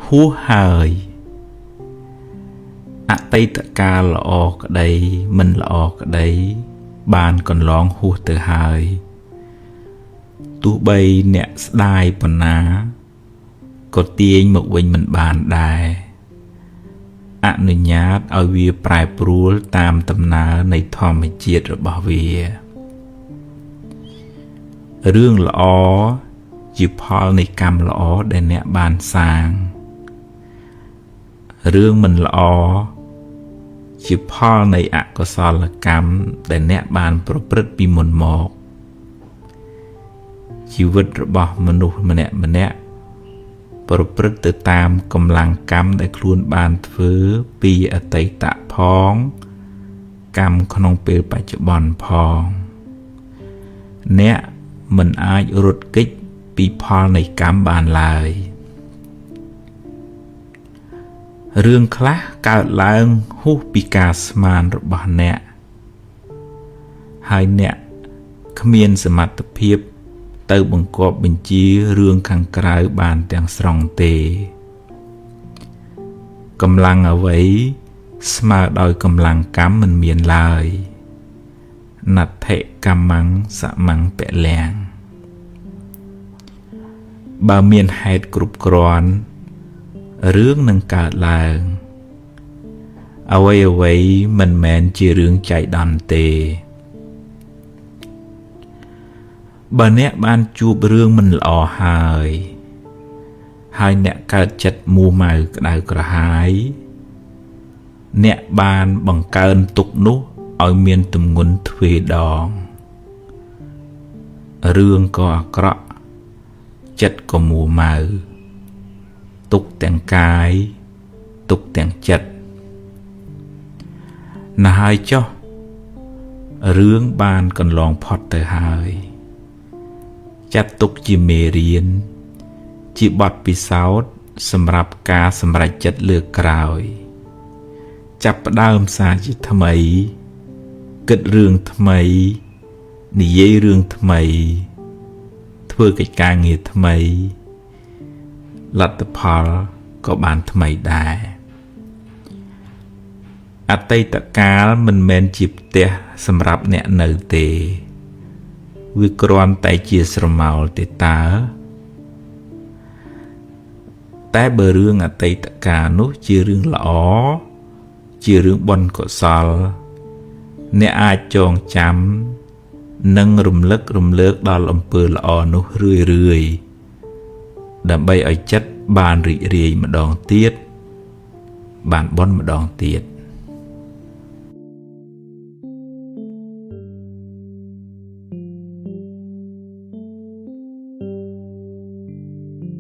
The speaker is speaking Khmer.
hú hơi tây tạ ca lọ cái đây mình lọ cái đấy bàn còn lon hú từ hơi tu bay nè đai phần ná có tiếng một mình mình bàn đàiนุญาตឲ្យវាប្រែប្រួលតាមដំណើរនៃធម្មជាតិរបស់វារឿងល្អជាផលនៃកម្មល្អដែលអ្នកបានសាងរឿងមិនល្អជាផលនៃអកុសលកម្មដែលអ្នកបានប្រព្រឹត្តពីមុនមកជីវិតរបស់មនុស្សម្នាក់ប្រព្រឹត្តទៅតាមកម្លាំងកម្មដែលខ្លួនបានធ្វើពីអតីតផងកម្មក្នុងពេលបច្ចុប្បន្នផងអ្នកមិនអាចរត់គេចពីផលនៃកម្មបានឡើយរឿងខ្លះកើតឡើងហួសពីការស្មានរបស់អ្នកហើយអ្នកគ្មានសមត្ថភាពទៅបង្គាប់បញ្ជារឿងខាងក្រៅបានទាំងស្រុងទេកម្លាំងអ្វីស្មើដោយកម្លាំងកម្មមិនមានឡើយណដ្ឋិកម្មੰសមੰពលំបើមានហេតុគ្រប់គ្រាន់រឿងនឹងកើតឡើងអ្វីមិនមែនជារឿងចៃដន្យទេបើអ្នកបានជួបរឿងមិនល្អហើយអ្នកកើតចិត្តមូម៉ៅក្តៅក្រហាយអ្នកបានបង្កើនទុក្ខនោះឲ្យមានទម្ងន់ទ្វេដងរឿងក៏អាក្រក់ចិត្តក៏មូម៉ៅទុក្ខទាំងកាយទុក្ខទាំងចិត្តណាស់ហើយចុះរឿងបានកន្លងផុតទៅហើយចាត់ទុកជាមេរៀនជាបទពិសោធន៍សម្រាប់ការសម្រេចចិត្តលើកក្រោយចាប់ផ្ដើមសារជាថ្មីគិតរឿងថ្មីនិយាយរឿងថ្មីធ្វើកិច្ចការងារថ្មីលទ្ធផលក៏បានថ្មីដែរអតីតកាលមិនមែនជាផ្ទះសម្រាប់អ្នកនៅទេវាគ្រាន់តែជាស្រមោលទេតើតែបើរឿងអតីតកាលនោះជារឿងល្អជារឿងបុណ្យកុសលអ្នកអាចចងចាំនិងរំលឹករំលើកដល់អំពើល្អនោះរឿយដើម្បីឲ្យចិត្តបានរីករាយម្ដងទៀតបានបុណ្យម្ដងទៀត